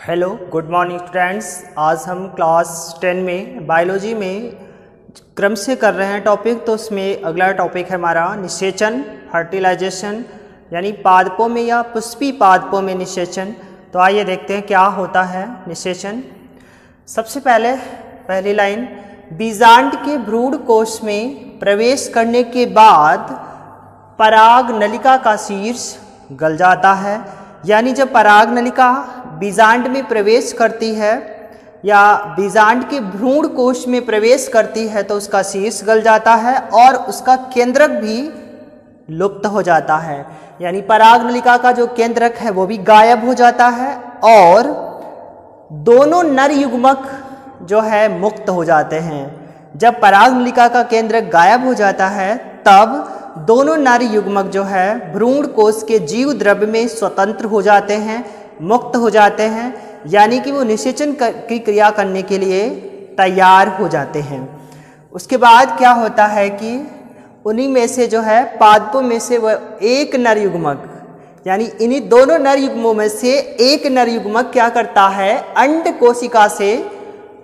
Hello good morning students. आज हम class 10 में बायोलॉजी में क्रम से कर रहे हैं टॉपिक। तो उसमें अगला टॉपिक है हमारा निषेचन, फर्टिलाइजेशन, यानी पादपों में या पुष्पी पादपों में निषेचन। तो आइए देखते हैं क्या होता है निषेचन। सबसे पहली लाइन, बीजांड के भ्रूण कोश में प्रवेश करने के बाद पराग नलिका का शीर्ष गल जाता है। यानी जब पराग नलिका बीजांड में प्रवेश करती है या बीजांड के भ्रूण कोश में प्रवेश करती है तो उसका शीर्ष गल जाता है और उसका केंद्रक भी लुप्त हो जाता है। यानी पराग नलिका का जो केंद्रक है वो भी गायब हो जाता है और दोनों नर युग्मक जो है मुक्त हो जाते हैं। जब पराग नलिका का केंद्रक गायब हो जाता है तब दोनों नर युग्मक जो है भ्रूण कोश के जीव द्रव्य में स्वतंत्र हो जाते हैं, मुक्त हो जाते हैं, यानी कि वो निषेचन की क्रिया करने के लिए तैयार हो जाते हैं। उसके बाद क्या होता है कि उन्हीं में से जो है पादपों में से वह एक नर युग्मक, यानी इन्हीं दोनों नर युग्मों में से एक नर युग्मक क्या करता है, अंड कोशिका से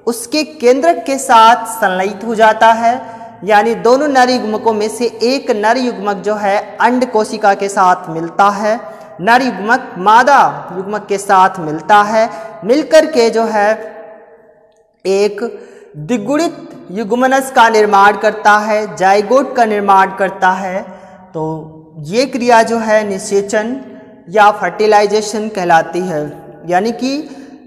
उसके केंद्रक के साथ संलयित हो जाता है। यानी दोनों नर युग्मकों में से एक नर युग्मक जो है अंड कोशिका के साथ मिलता है, नर युग्मक मादा युग्मक के साथ मिलता है, मिलकर के जो है एक द्विगुणित युग्मनज का निर्माण करता है, जाइगोट का निर्माण करता है। तो ये क्रिया जो है निषेचन या फर्टिलाइजेशन कहलाती है। यानी कि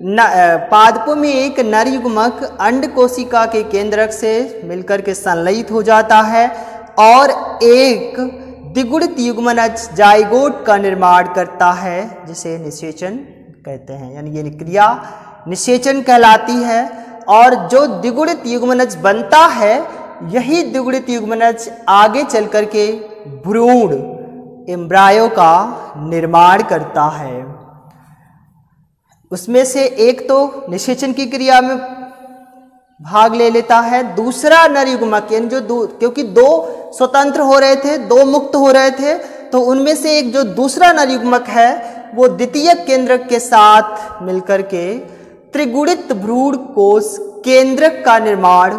पादपों में एक नर युग्मक अंड कोशिका के केंद्रक से मिलकर के संलयित हो जाता है और एक द्विगुणित युग्मनज जाइगोट का निर्माण करता है, जिसे निषेचन कहते हैं। यानी ये क्रिया निषेचन कहलाती है और जो द्विगुणित युग्मनज बनता है यही द्विगुणित युग्मनज आगे चल कर के भ्रूण एम्ब्रायो का निर्माण करता है। उसमें से एक तो निषेचन की क्रिया में भाग ले लेता है, दूसरा नर युग्मक, यानी जो क्योंकि दो स्वतंत्र हो रहे थे, दो मुक्त हो रहे थे, तो उनमें से एक जो दूसरा नर युग्मक है वो द्वितीय केंद्रक के साथ मिलकर के त्रिगुणित भ्रूण कोश केंद्रक का निर्माण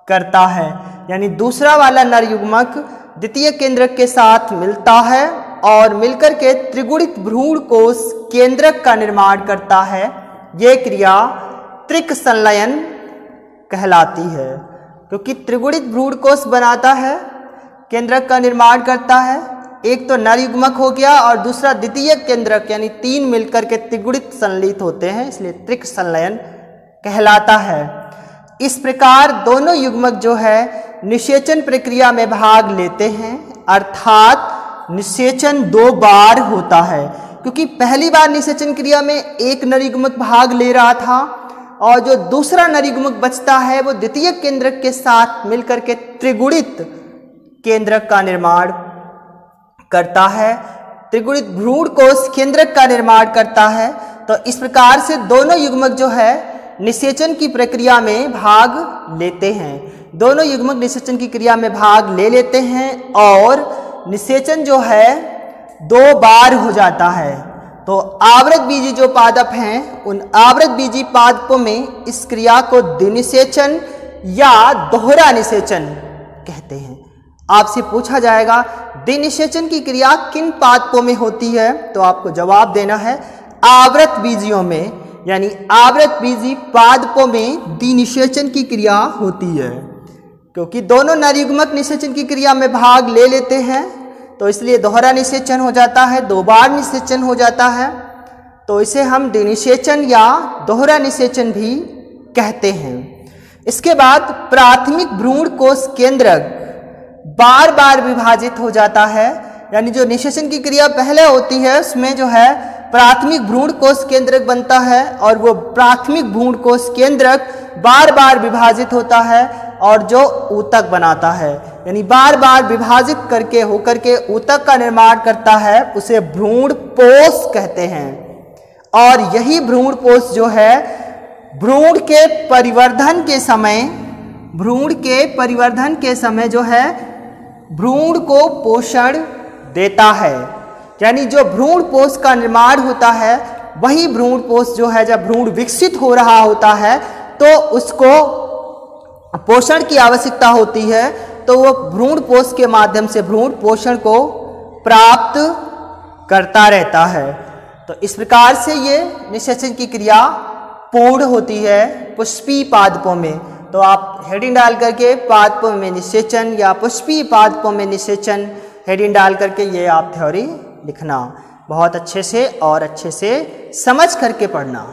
करता है। यानी दूसरा वाला नर युग्मक द्वितीय केंद्रक के साथ मिलता है और मिलकर के त्रिगुणित भ्रूण कोश केंद्रक का निर्माण करता है। यह क्रिया त्रिक संलयन कहलाती है, क्योंकि त्रिगुणित भ्रूण कोश बनाता है, केंद्रक का निर्माण करता है। एक तो नर युग्मक हो गया और दूसरा द्वितीय केंद्रक, यानी तीन मिलकर के त्रिगुणित संलयित होते हैं, इसलिए त्रिक संलयन कहलाता है। इस प्रकार दोनों युग्मक जो है निषेचन प्रक्रिया में भाग लेते हैं, अर्थात निषेचन दो बार होता है। क्योंकि पहली बार निषेचन क्रिया में एक नर युग्मक भाग ले रहा था और जो दूसरा नर युग्मक बचता है वो द्वितीय केंद्रक के साथ मिलकर के त्रिगुणित केंद्रक का निर्माण करता है, त्रिगुणित भ्रूण कोश केंद्रक का निर्माण करता है। तो इस प्रकार से दोनों युग्मक जो है निषेचन की प्रक्रिया में भाग लेते हैं। दोनों युग्मक निषेचन की क्रिया में भाग ले लेते हैं और निषेचन जो है दो बार हो जाता है। तो आवृत बीजी जो पादप हैं उन आवृत बीजी पादपों में इस क्रिया को द्विनिषेचन या दोहरा निषेचन कहते हैं। आपसे पूछा जाएगा द्विनिषेचन की क्रिया किन पादपों में होती है, तो आपको जवाब देना है आवृत बीजियों में, यानी आवृत बीजी पादपों में द्विनिषेचन की क्रिया होती है। क्योंकि दोनों नर युग्मक निषेचन की क्रिया में भाग ले लेते हैं तो इसलिए दोहरा निषेचन हो जाता है, दो बार निषेचन हो जाता है। तो इसे हम द्विनिषेचन या दोहरा निषेचन भी कहते हैं। इसके बाद प्राथमिक भ्रूण कोश केंद्रक बार बार विभाजित हो जाता है। यानी जो निषेचन की क्रिया पहले होती है उसमें जो है प्राथमिक भ्रूण कोश केंद्रक बनता है और वो प्राथमिक भ्रूण कोश केंद्रक बार बार विभाजित होता है और जो ऊतक बनाता है, यानी बार बार विभाजित करके होकर के ऊतक का निर्माण करता है, उसे भ्रूण पोष कहते हैं। और यही भ्रूण पोष जो है भ्रूण के परिवर्धन के समय जो है भ्रूण को पोषण देता है। यानी जो भ्रूण पोष का निर्माण होता है वही भ्रूण पोष जो है, जब भ्रूण विकसित हो रहा होता है तो उसको पोषण की आवश्यकता होती है, तो वो भ्रूण पोष के माध्यम से भ्रूण पोषण को प्राप्त करता रहता है। तो इस प्रकार से ये निषेचन की क्रिया पूर्ण होती है पुष्पीय पादपों में। तो आप हेडिंग डाल करके पादपों में निषेचन या पुष्पीय पादपों में निषेचन हेडिंग डाल करके ये आप थ्योरी लिखना, बहुत अच्छे से और अच्छे से समझ करके पढ़ना।